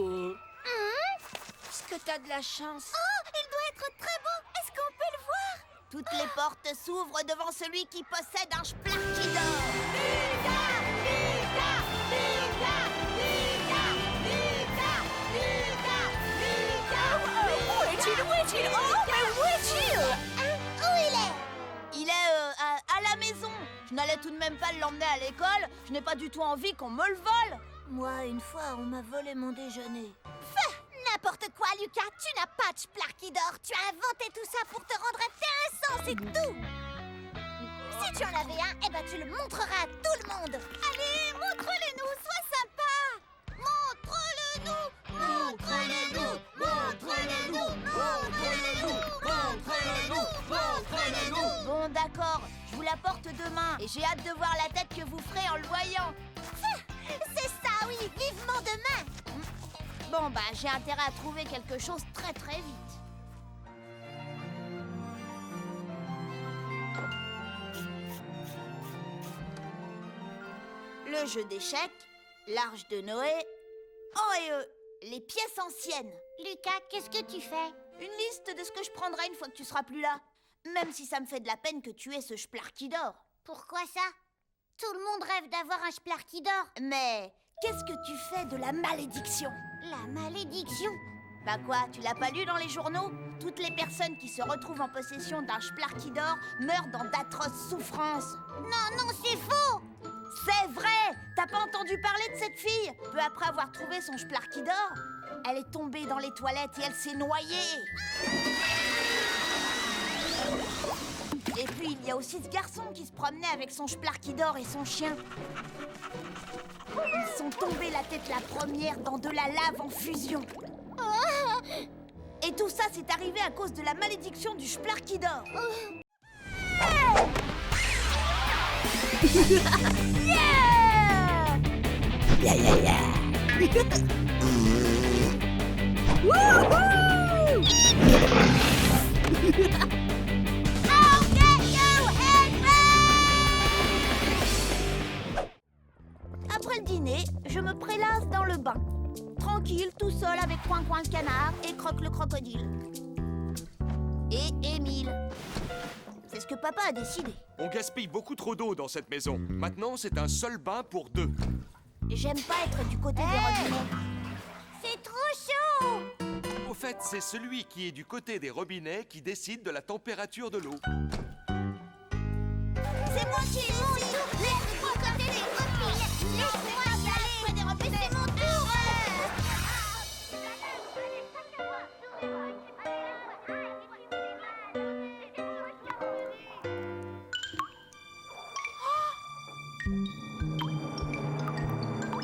Est-ce que t'as de la chance? Oh, il doit être très beau. Est-ce qu'on peut le voir? Toutes les portes s'ouvrent devant celui qui possède un Splarky d'or. Où est-il? Où est-il? Oh, mais où est-il? Où il est? Il est à la maison. Je n'allais tout de même pas l'emmener à l'école. Je n'ai pas du tout envie qu'on me le vole. Moi, une fois, on m'a volé mon déjeuner. N'importe quoi, Lucas. Tu n'as pas de Splarky d'or. Tu as inventé tout ça pour te rendre intéressant, c'est tout. Si tu en avais un, eh ben tu le montreras à tout le monde. Allez, montre-le-nous, sois sympa. Montre-le-nous, montre-le-nous, montre-le-nous, montre-le-nous, montre-le-nous, montre-le-nous. Bon, d'accord, je vous l'apporte demain et j'ai hâte de voir la tête que vous ferez en le voyant. C'est ça, oui, vivement demain. Bon, bah, j'ai intérêt à trouver quelque chose très très vite. Le jeu d'échecs, l'arche de Noé. Oh, et les pièces anciennes. Lucas, qu'est-ce que tu fais? Une liste de ce que je prendrai une fois que tu seras plus là. Même si ça me fait de la peine que tu aies ce Splarkidor. Pourquoi ça? Tout le monde rêve d'avoir un Splarkidor. Mais qu'est-ce que tu fais de la malédiction? La malédiction? Bah quoi, tu l'as pas lu dans les journaux? Toutes les personnes qui se retrouvent en possession d'un Splarkidor meurent dans d'atroces souffrances. Non, non, c'est faux! C'est vrai! T'as pas entendu parler de cette fille? Peu après avoir trouvé son Splarkidor, elle est tombée dans les toilettes et elle s'est noyée. Et puis il y a aussi ce garçon qui se promenait avec son Splarkidor et son chien. Ils sont tombés la tête la première dans de la lave en fusion. Et tout ça, c'est arrivé à cause de la malédiction du Splarkidor. Yeah! Yeah, yeah, yeah! Wouhou! I'll get you, Henry! Après le dîner, je me prélasse dans le bain. Tranquille, tout seul avec Coin-Coin le canard et Croque le crocodile. Et Émile. C'est ce que papa a décidé. On gaspille beaucoup trop d'eau dans cette maison. Maintenant, c'est un seul bain pour deux. J'aime pas être du côté des robinets. C'est trop chaud! Au fait, c'est celui qui est du côté des robinets qui décide de la température de l'eau. C'est moi qui ai mon tour! Laisse-moi côté des robinets! Laisse-moi y aller! Près des robinets, c'est mon tour!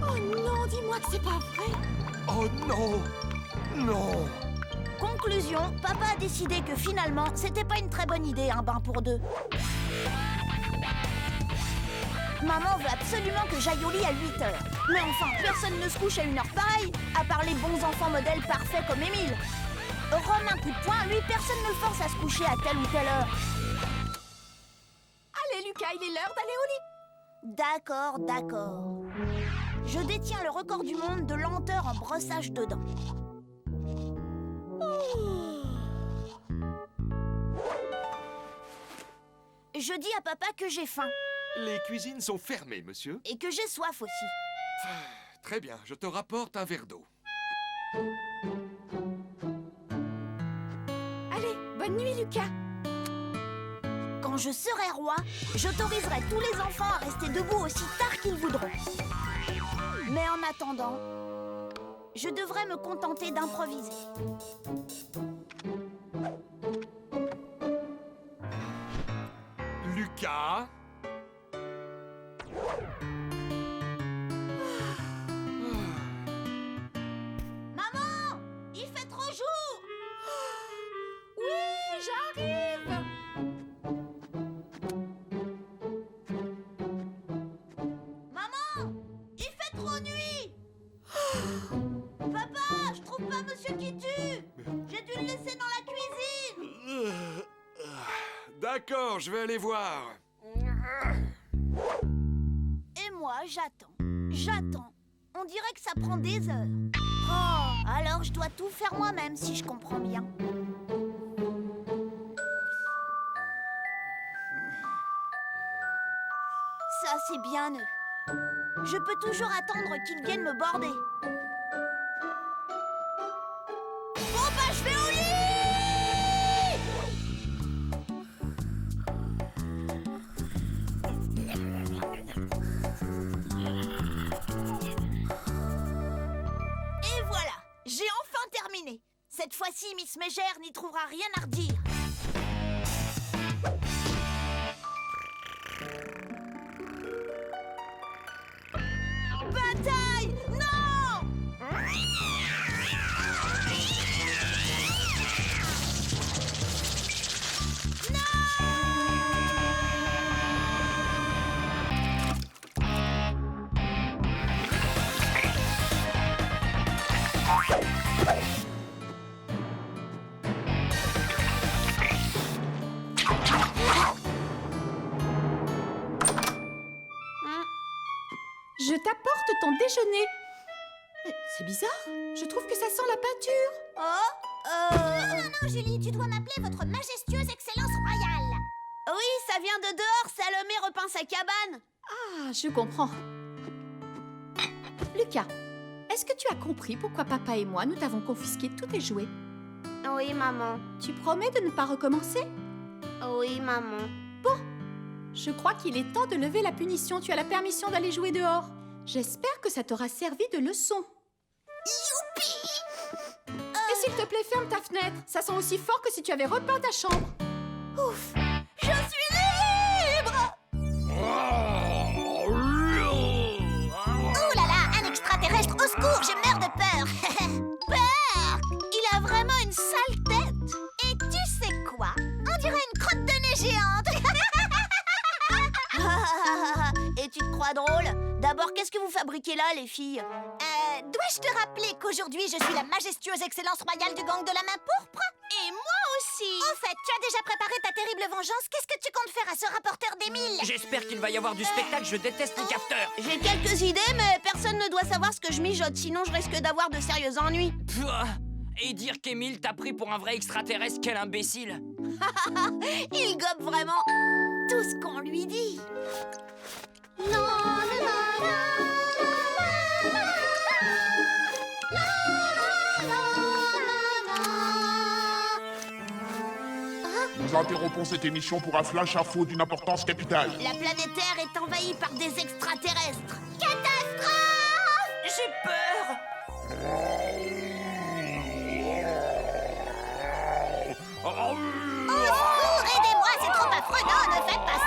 Oh non, dis-moi que c'est pas vrai. Oh non! Non! Conclusion, papa a décidé que finalement, c'était pas une très bonne idée un bain pour deux. Maman veut absolument que j'aille au lit à 8h. Mais enfin, personne ne se couche à une heure pareille, à part les bons enfants modèles parfaits comme Émile. Romain coup de poing, lui, personne ne le force à se coucher à telle ou telle heure. Allez, Lucas, il est l'heure d'aller au lit. D'accord, d'accord. Je détiens le record du monde de lenteur en brossage de dents. Je dis à papa que j'ai faim Les cuisines sont fermées, monsieur. et que j'ai soif aussi. Très bien, je te rapporte un verre d'eau. Allez, bonne nuit, Lucas. Quand je serai roi, j'autoriserai tous les enfants à rester debout aussi tard qu'ils voudront. Mais en attendant, je devrais me contenter d'improviser. Lucas? Maman, il fait trop jour. Oui, j'arrive. Maman, il fait trop nuit. Papa, je trouve pas Monsieur qui tue. J'ai dû le laisser dans la cuisine. D'accord, je vais aller voir. Et moi, j'attends. J'attends. On dirait que ça prend des heures. Oh, alors je dois tout faire moi-même si je comprends bien. Ça, c'est bien eux. Je peux toujours attendre qu'ils viennent me border. Bon, bah, je vais au lit! Et voilà, j'ai enfin terminé. Cette fois-ci, Miss Mégère n'y trouvera rien à redire. t'apporte ton déjeuner. C'est bizarre, je trouve que ça sent la peinture. Non, Julie, tu dois m'appeler votre majestueuse excellence royale. Oui, ça vient de dehors, Salomé repeint sa cabane. Ah, je comprends. Lucas, est-ce que tu as compris pourquoi papa et moi, nous t'avons confisqué tous tes jouets? Oui, maman. Tu promets de ne pas recommencer? Oui, maman. Je crois qu'il est temps de lever la punition. Tu as la permission d'aller jouer dehors. J'espère que ça t'aura servi de leçon. Youpi! Et s'il te plaît, ferme ta fenêtre. Ça sent aussi fort que si tu avais repeint ta chambre. Ouf! Je suis libre! Ouh là là, un extraterrestre, au secours, je meurs de peur! Peur! Il a vraiment une sale tête! Et tu sais quoi? On dirait une crotte de nez géante! Et tu te crois drôle? D'abord, qu'est-ce que vous fabriquez là, les filles? Dois-je te rappeler qu'aujourd'hui, je suis la majestueuse excellence royale du gang de la main pourpre? Et moi aussi! Au fait, tu as déjà préparé ta terrible vengeance. Qu'est-ce que tu comptes faire à ce rapporteur d'Émile? J'espère qu'il va y avoir du spectacle, je déteste les capteurs. J'ai quelques idées, mais personne ne doit savoir ce que je mijote, sinon je risque d'avoir de sérieux ennuis. Et dire qu'Émile t'a pris pour un vrai extraterrestre, quel imbécile. Il gobe vraiment tout ce qu'on lui dit. Nous interrompons cette émission pour un flash info d'une importance capitale. La planète Terre est envahie par des extraterrestres. Catastrophe! J'ai peur. Au secours, aidez-moi, c'est trop affreux. Non, ne faites pas ça!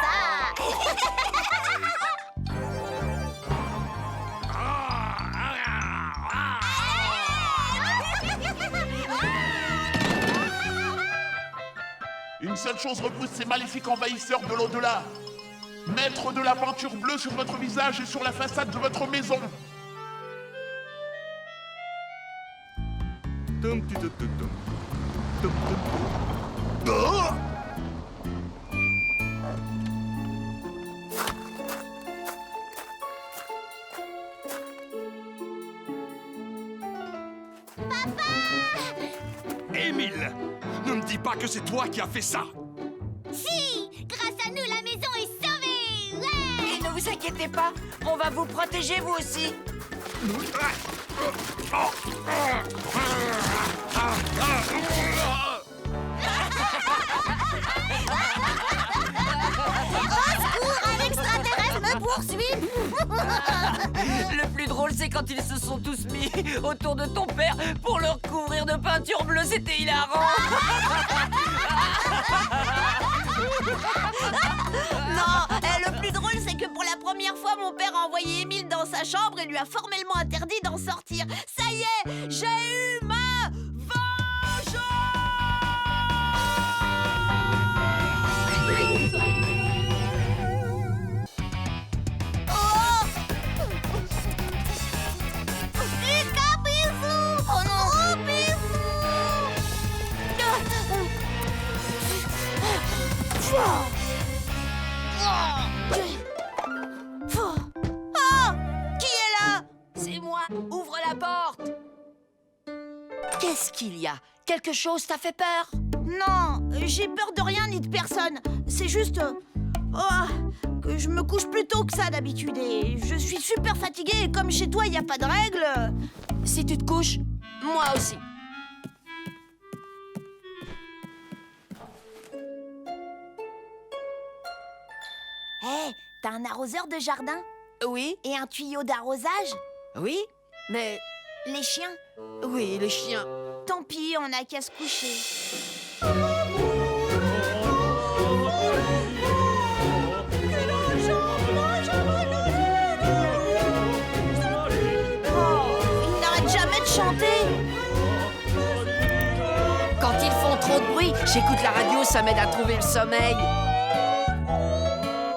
Une seule chose repousse ces maléfiques envahisseurs de l'au-delà. Mettre de la peinture bleue sur votre visage et sur la façade de votre maison. Émile, ne me dis pas que c'est toi qui as fait ça. Si! Grâce à nous, la maison est sauvée! Ouais! Et ne vous inquiétez pas, on va vous protéger vous aussi. Au secours, un extraterrestre me poursuit! Le plus drôle, c'est quand ils se sont tous mis autour de ton père pour le recouvrir de peinture bleue. C'était hilarant. Non, le plus drôle, c'est que pour la première fois, mon père a envoyé Émile dans sa chambre et lui a formellement interdit d'en sortir. Ça y est, j'ai eu ma vengeance! Oh! Lucas, bisous! Oh non! Oh, bisous! Oh! Qui est là? C'est moi. Ouvre la porte. Qu'est-ce qu'il y a? Quelque chose t'a fait peur? Non, j'ai peur de rien ni de personne. C'est juste... que je me couche plus tôt que ça d'habitude et je suis super fatiguée et comme chez toi il n'y a pas de règles... Si tu te couches, moi aussi. Hé, t'as un arroseur de jardin? Oui, Et un tuyau d'arrosage? oui, mais... Les chiens? Oui, le chien. Tant pis, on n'a qu'à se coucher. Il n'arrête jamais de chanter. Quand ils font trop de bruit, j'écoute la radio, ça m'aide à trouver le sommeil.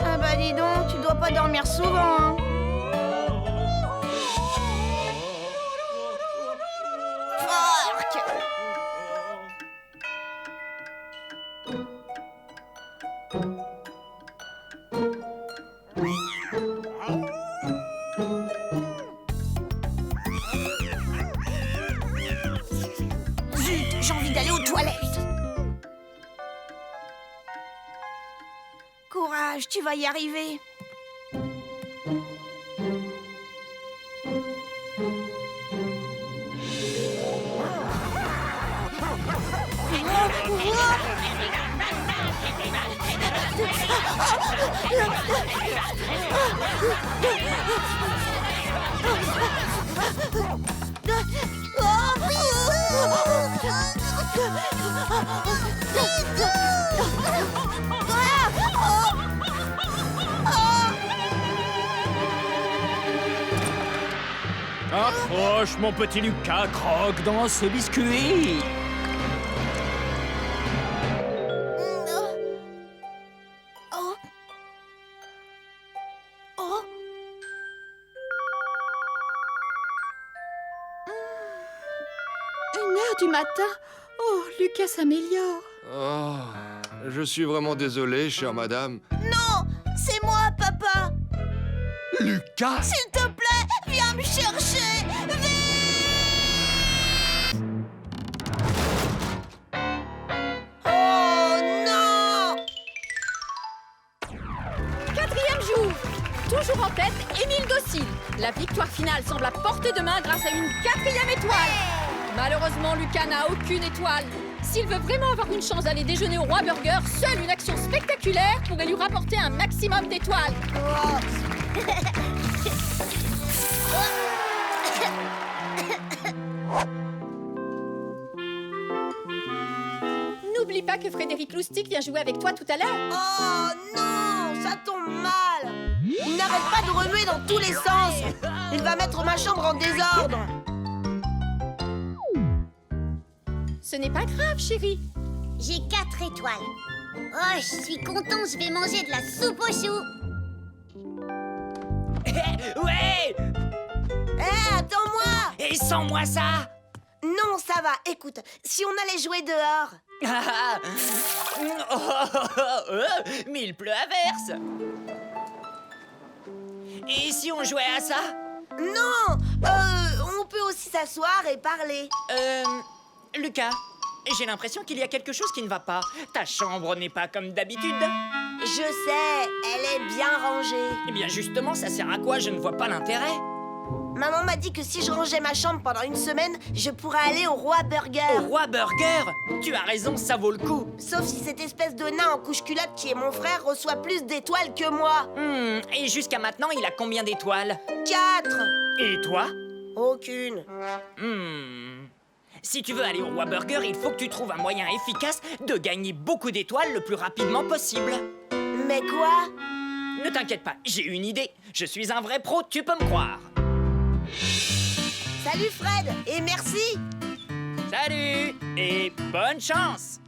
Ah bah dis donc, tu dois pas dormir souvent, hein. Fork. courage, tu vas y arriver. Approche, mon petit Lucas, croque dans ce biscuit. Oh. Oh. 1h du matin. Oh, Lucas s'améliore. Oh, je suis vraiment désolé, chère madame. Non, c'est moi, papa. Lucas! S'il te plaît, viens me chercher. Vite! Oh non! 4e jour. Toujours en tête, Émile Docile. La victoire finale semble à portée de main grâce à une 4e étoile. Malheureusement, Lucas n'a aucune étoile. S'il veut vraiment avoir une chance d'aller déjeuner au Roi Burger, seule une action spectaculaire pourrait lui rapporter un maximum d'étoiles. N'oublie pas que Frédéric Loustic vient jouer avec toi tout à l'heure. Oh non, ça tombe mal. Il n'arrête pas de remuer dans tous les sens. Il va mettre ma chambre en désordre. Ce n'est pas grave, chérie. J'ai 4 étoiles. Oh, je suis content, je vais manger de la soupe aux choux. Ouais! Attends-moi. Et sans moi ça! Non, ça va. Écoute, si on allait jouer dehors. Mais il pleut à verse. Et si on jouait à ça? Non, on peut aussi s'asseoir et parler. Lucas, j'ai l'impression qu'il y a quelque chose qui ne va pas. Ta chambre n'est pas comme d'habitude. Je sais, elle est bien rangée. Eh bien justement, ça sert à quoi? Je ne vois pas l'intérêt. Maman m'a dit que si je rangeais ma chambre pendant une semaine, je pourrais aller au Roi Burger. Au Roi Burger? Tu as raison, ça vaut le coup. Sauf si cette espèce de nain en couche-culotte qui est mon frère reçoit plus d'étoiles que moi. Et jusqu'à maintenant, il a combien d'étoiles? 4. Et toi? Aucune. Si tu veux aller au Roi Burger, il faut que tu trouves un moyen efficace de gagner beaucoup d'étoiles le plus rapidement possible. Mais quoi? Ne t'inquiète pas, j'ai une idée. Je suis un vrai pro, tu peux me croire. Salut Fred, et merci. Salut, et bonne chance.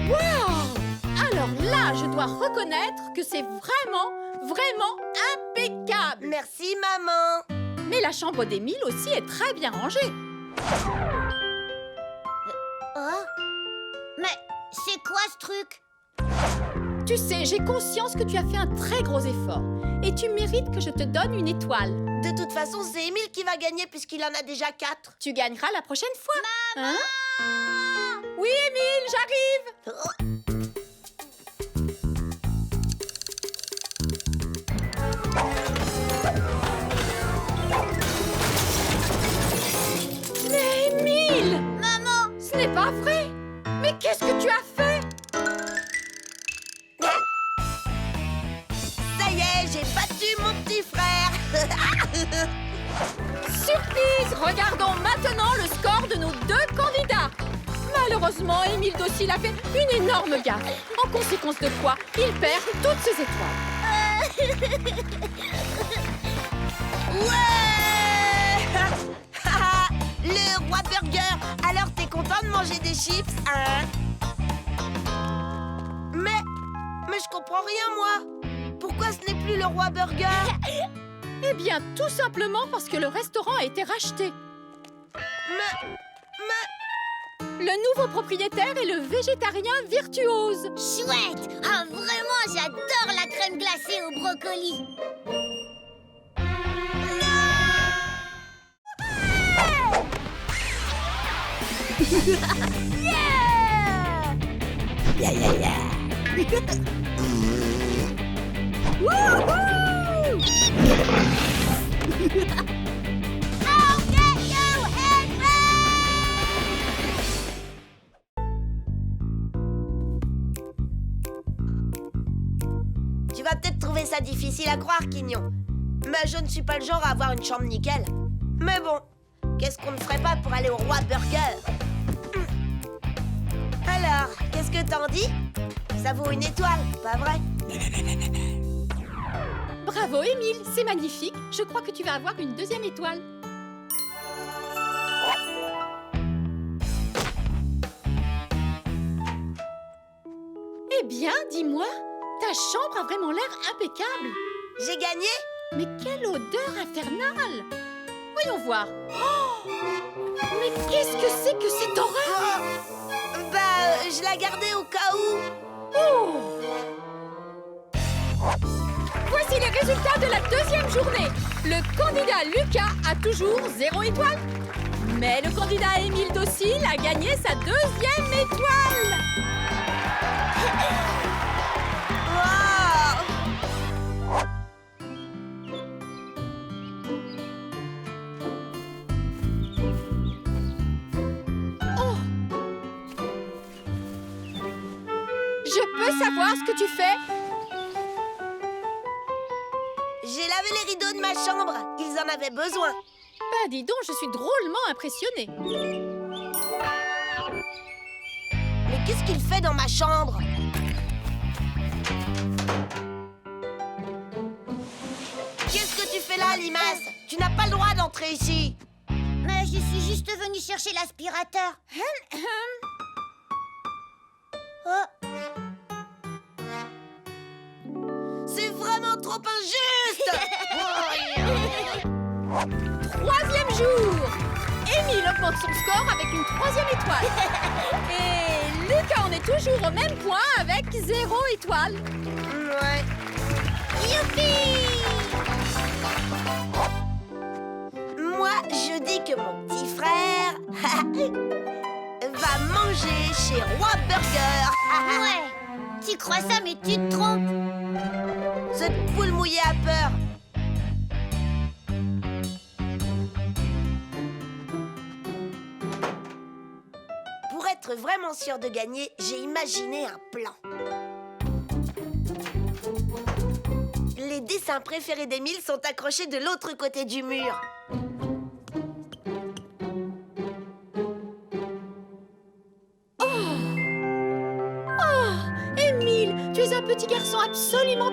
Wow! Alors là, je dois reconnaître que c'est vraiment impeccable. Merci maman. Mais la chambre d'Émile aussi est très bien rangée. Oh? Mais c'est quoi ce truc? Tu sais, j'ai conscience que tu as fait un très gros effort. Et tu mérites que je te donne une étoile. De toute façon, c'est Émile qui va gagner puisqu'il en a déjà 4. Tu gagneras la prochaine fois. Maman! Hein? Oui, Émile, j'arrive. Mais Émile! Maman! Ce n'est pas vrai! Mais qu'est-ce que tu as fait? Ça y est, j'ai battu mon petit frère. Surprise! Regardons maintenant le score de nos 2 candidats. Malheureusement, Émile Docile a fait une énorme gaffe. En conséquence de quoi, il perd toutes ses étoiles. Ouais. Le Roi Burger. Alors, t'es content de manger des chips, hein? Mais je comprends rien, moi. Pourquoi ce n'est plus le Roi Burger? Eh bien, tout simplement parce que le restaurant a été racheté. Le nouveau propriétaire est le végétarien virtuose. Chouette! Ah, vraiment, j'adore la crème glacée au brocoli. Yeah! Tu vas peut-être trouver ça difficile à croire, Quignon. Mais je ne suis pas le genre à avoir une chambre nickel. Mais bon, qu'est-ce qu'on ne ferait pas pour aller au Roi Burger? Alors, qu'est-ce que t'en dis? Ça vaut une étoile, pas vrai? Bravo, Émile, c'est magnifique. Je crois que tu vas avoir une 2e étoile. Eh bien, dis-moi, ta chambre a vraiment l'air impeccable. J'ai gagné? Mais quelle odeur infernale! Voyons voir. Oh! Mais qu'est-ce que c'est que cette horreur? Je l'ai gardée au cas où. Oh! Voici les résultats de la 2e journée. Le candidat Lucas a toujours 0 étoile. Mais le candidat Émile Docile a gagné sa 2e étoile. Je peux savoir ce que tu fais? J'ai lavé les rideaux de ma chambre. Ils en avaient besoin. Bah dis donc, je suis drôlement impressionnée. Mais qu'est-ce qu'il fait dans ma chambre? Qu'est-ce que tu fais là, Limace? Tu n'as pas le droit d'entrer ici. Mais je suis juste venue chercher l'aspirateur. Oh. C'est vraiment trop injuste. 3e jour. Émile augmente son score avec une 3e étoile. Et Lucas en est toujours au même point avec 0 étoile. Ouais. Youpi! Moi, je dis que mon petit frère va manger chez Roi Burger. Ouais, tu crois ça, mais tu te trompes. Cette poule mouillée a peur. Pour être vraiment sûr de gagner, j'ai imaginé un plan. Les dessins préférés d'Émile sont accrochés de l'autre côté du mur. Émile, tu es un petit garçon absolument